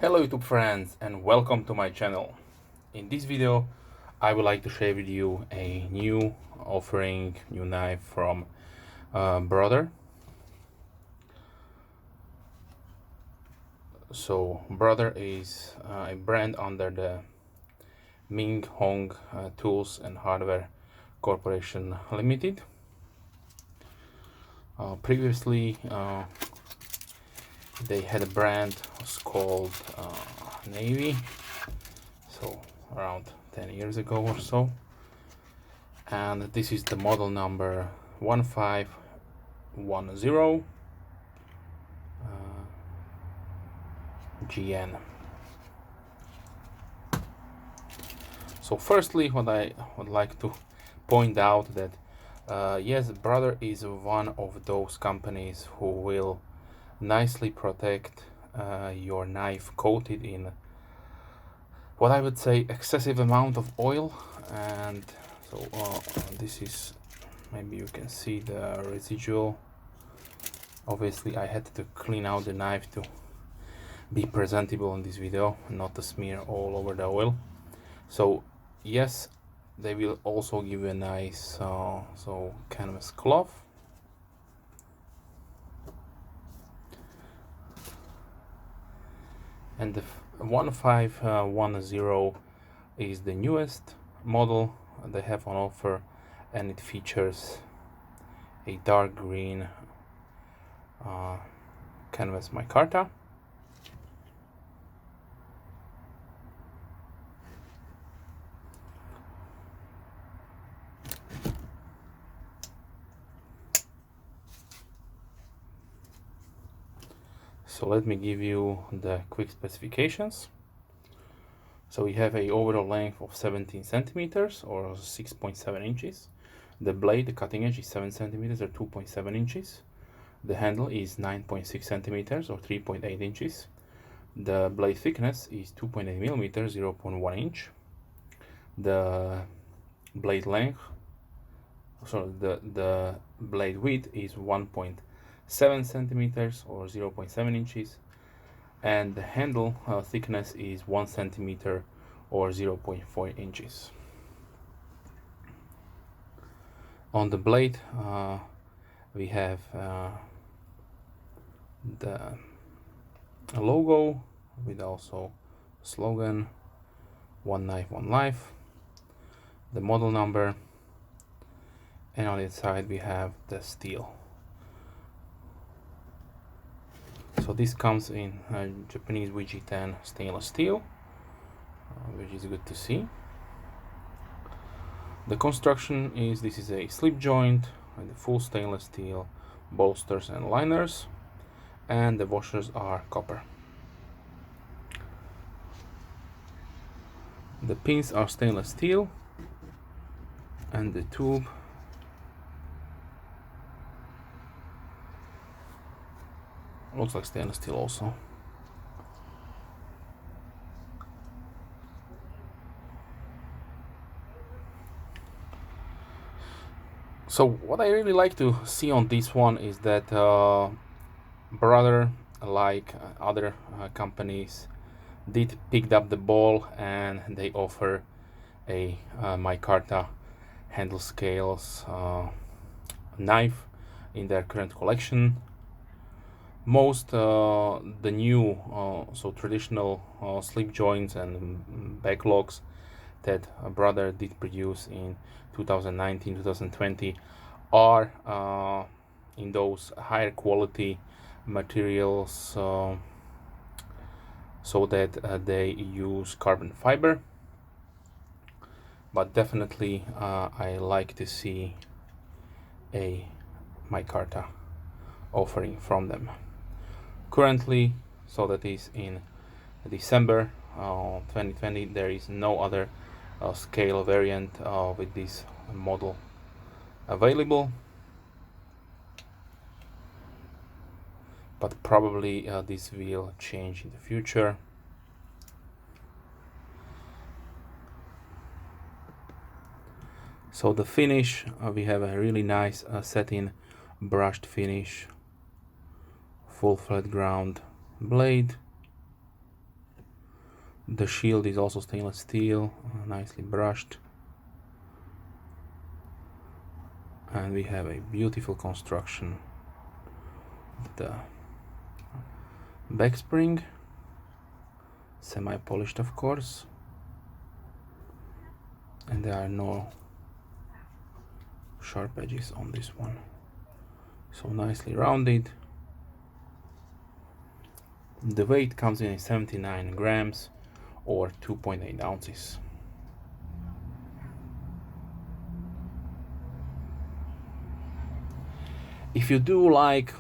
Hello YouTube friends and welcome to my channel. In this video I would like to share with you a new knife from Brother. So Brother is a brand under the Ming Hong Tools and Hardware Corporation Limited. Previously they had a brand called Navy, so around 10 years ago or so, and this is the model number 1510 GN. So firstly, what I would like to point out that yes, Brother is one of those companies who will nicely protect your knife coated in what I would say excessive amount of oil. And so this is, maybe you can see the residual. Obviously I had to clean out the knife to be presentable in this video, not to smear all over the oil. So yes, they will also give you a nice canvas cloth. And the 1510 is the newest model they have on offer, and it features a dark green canvas micarta. So let me give you the quick specifications. So we have a overall length of 17 centimeters or 6.7 inches. The blade, the cutting edge, is 7 centimeters or 2.7 inches. The handle is 9.6 centimeters or 3.8 inches. The blade thickness is 2.8 millimeters, 0.1 inch. The blade length, the blade width is 1.7 centimeters or 0.7 inches, and the handle thickness is 1 centimeter or 0.4 inches. On the blade we have the logo with also slogan, "One knife, one life," the model number, and on its side we have the steel. So this comes in Japanese WG10 stainless steel, which is good to see. The construction is, this is a slip joint and the full stainless steel bolsters and liners, and the washers are copper. The pins are stainless steel, and the tube looks like stainless steel also. So what I really like to see on this one is that Brother, like other companies, did picked up the ball, and they offer a Micarta handle scales knife in their current collection. Most the new so traditional slip joints and backlocks that Brother did produce in 2019-2020 are in those higher quality materials, so that they use carbon fiber. But definitely I like to see a micarta offering from them. Currently, so that is in December 2020, there is no other scale variant with this model available, but probably this will change in the future. So the finish, we have a really nice satin brushed finish, full flat ground blade, The shield is also stainless steel, nicely brushed. And we have a beautiful construction. The back spring, semi-polished of course, and there are no sharp edges on this one, so nicely rounded. The weight comes in at 79 grams or 2.8 ounces. If you do like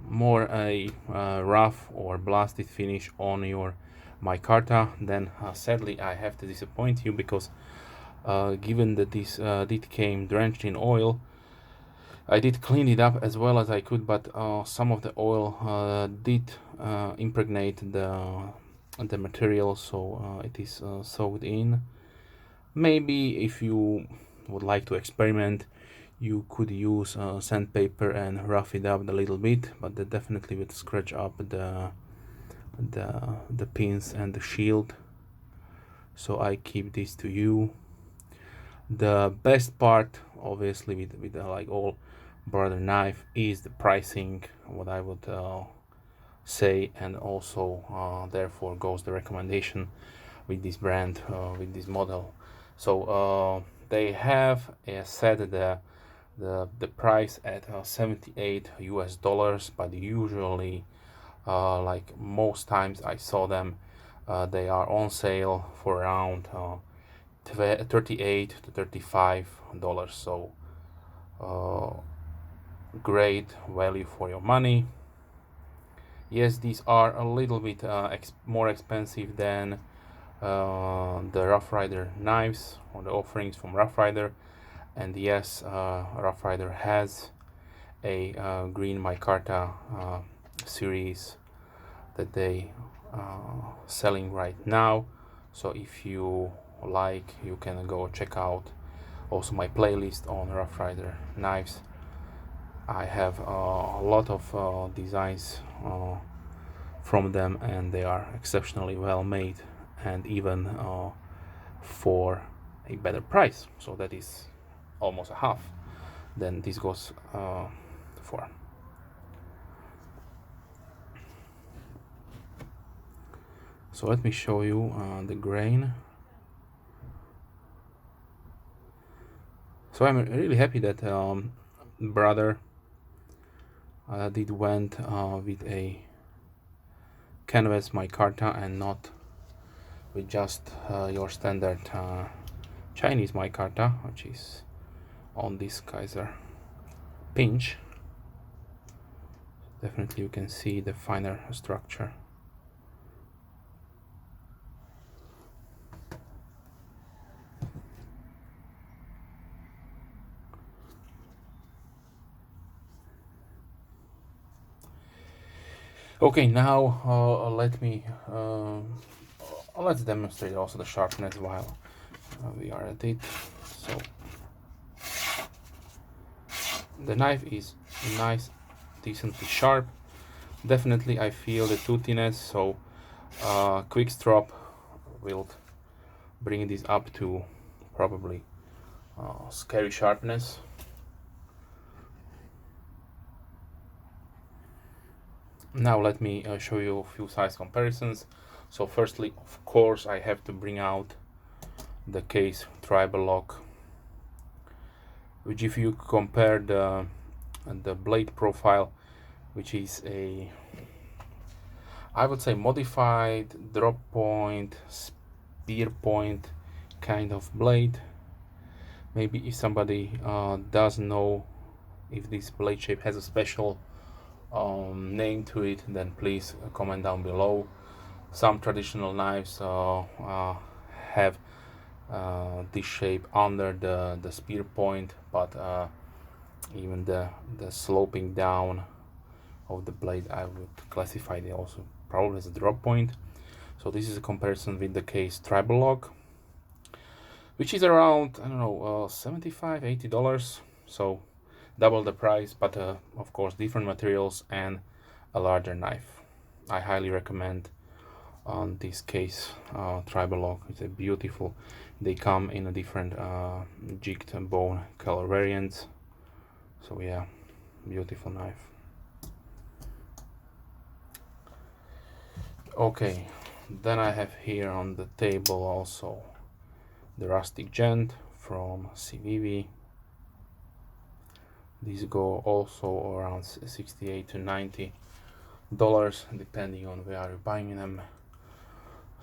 more a rough or blasted finish on your micarta, then sadly I have to disappoint you, because given that this did came drenched in oil, I did clean it up as well as I could, but some of the oil did impregnate the material, so it is soaked in. Maybe if you would like to experiment, you could use sandpaper and rough it up a little bit, but that definitely would scratch up the pins and the shield. So I keep this to you. The best part, obviously, with like all brother knife, is the pricing, what I would say, and also therefore goes the recommendation with this brand, with this model. So they have set the price at 78 US dollars, but usually like most times I saw them, they are on sale for around 38 to 35 dollars. So great value for your money. Yes, these are a little bit more expensive than the Rough Rider knives or the offerings from Rough Rider. And yes, Rough Rider has a green micarta series that they selling right now. So if you like, you can go check out also my playlist on Rough Rider knives. I have a lot of designs from them, and they are exceptionally well made, and even for a better price. So that is almost a half than this goes for. So let me show you the grain. So I'm really happy that brother did went with a canvas micarta and not with just your standard Chinese micarta, which is on this Kaiser pinch. Definitely you can see the finer structure. Okay, now let's demonstrate also the sharpness while we are at it. So the knife is nice, decently sharp. Definitely I feel the toothiness, so quick strop will bring this up to probably scary sharpness. Now let me show you a few size comparisons. So firstly, of course, I have to bring out the case tribal lock, which if you compare the blade profile, which is a, I would say, modified drop point, spear point kind of blade. Maybe if somebody does know if this blade shape has a special name to it, then please comment down below. Some traditional knives have this shape under the spear point, but even the sloping down of the blade, I would classify it also probably as a drop point. So this is a comparison with the case tribal lock, which is around, I don't know, $75-80. So double the price, but of course different materials and a larger knife. I highly recommend on this case tribal lock. It's a beautiful. They come in a different jigged bone color variants. So yeah, beautiful knife. Okay, then I have here on the table also the rustic gent from CVV. These go also around 68 to 90 dollars depending on where you're buying them.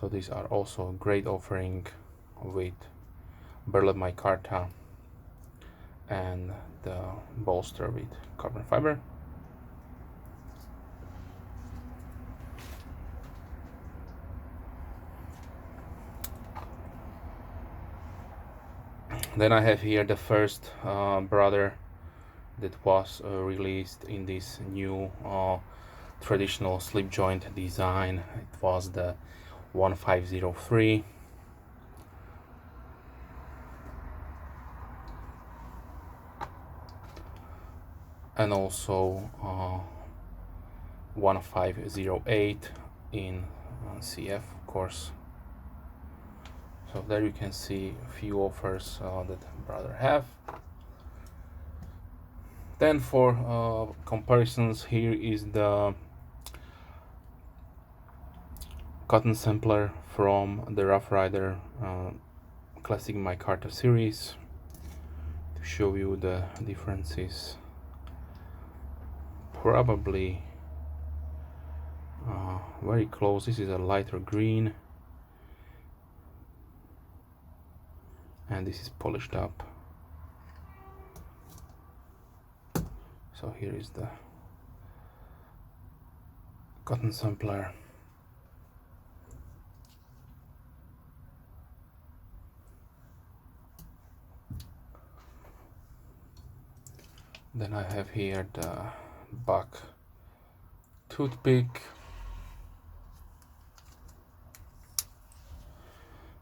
So these are also a great offering with burlap micarta and the bolster with carbon fiber. Then I have here the first brother that was released in this new traditional slip joint design. It was the 1503. And also 1508 in CF, of course. So there you can see a few offers that brother have. Then for comparisons, here is the cotton sampler from the Rough Rider classic micarta series to show you the differences. Probably very close. This is a lighter green and this is polished up. So here is the cotton sampler. Then I have here the buck toothpick,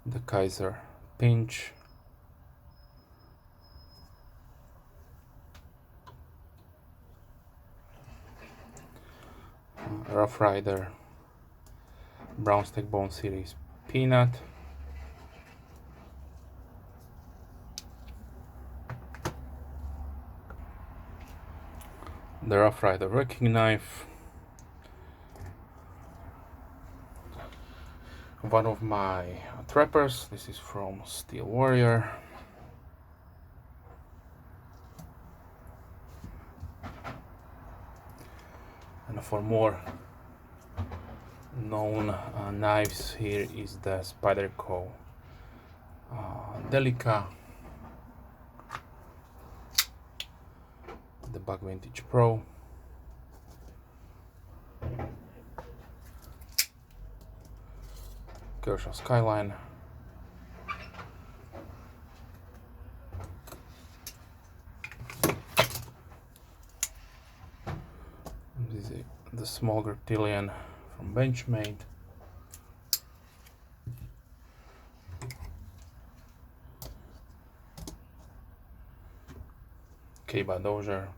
the Kaiser pinch, Rough Rider brown stack bone series peanut, the Rough Rider working knife, one of my trappers. This is from Steel Warrior. And for more known knives, here is the Spyderco Delica, the Buck Vintage Pro, Kershaw Skyline, this is the small Griptilian from Benchmade, Keiba Dozier,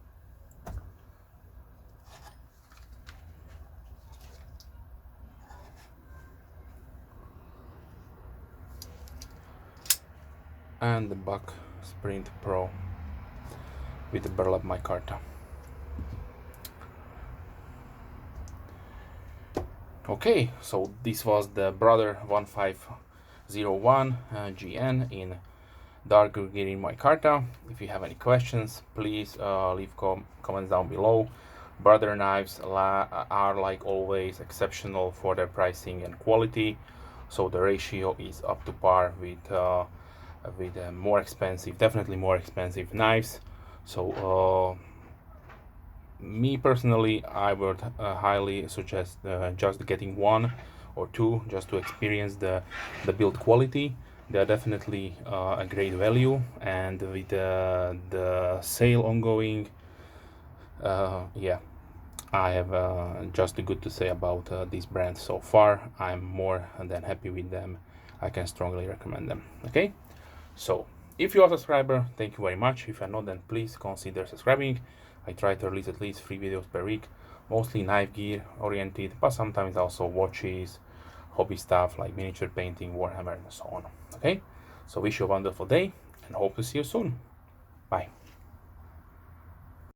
and the Buck Sprint Pro with the burlap micarta. Okay, so this was the Brother 1501 GN in dark green micarta. If you have any questions, please leave comments down below. Brother knives are like always exceptional for their pricing and quality, so the ratio is up to par with more expensive, definitely more expensive knives. So me personally, I would highly suggest just getting one or two just to experience the build quality. They are definitely a great value, and with the sale ongoing, yeah, I have just good to say about these brands so far. I'm more than happy with them. I can strongly recommend them. Okay, so if you are a subscriber, thank you very much. If you're not, then please consider subscribing. I try to release at least 3 videos per week, mostly knife gear oriented, but sometimes also watches, hobby stuff like miniature painting, Warhammer, and so on. Okay, so wish you a wonderful day and hope to see you soon. Bye.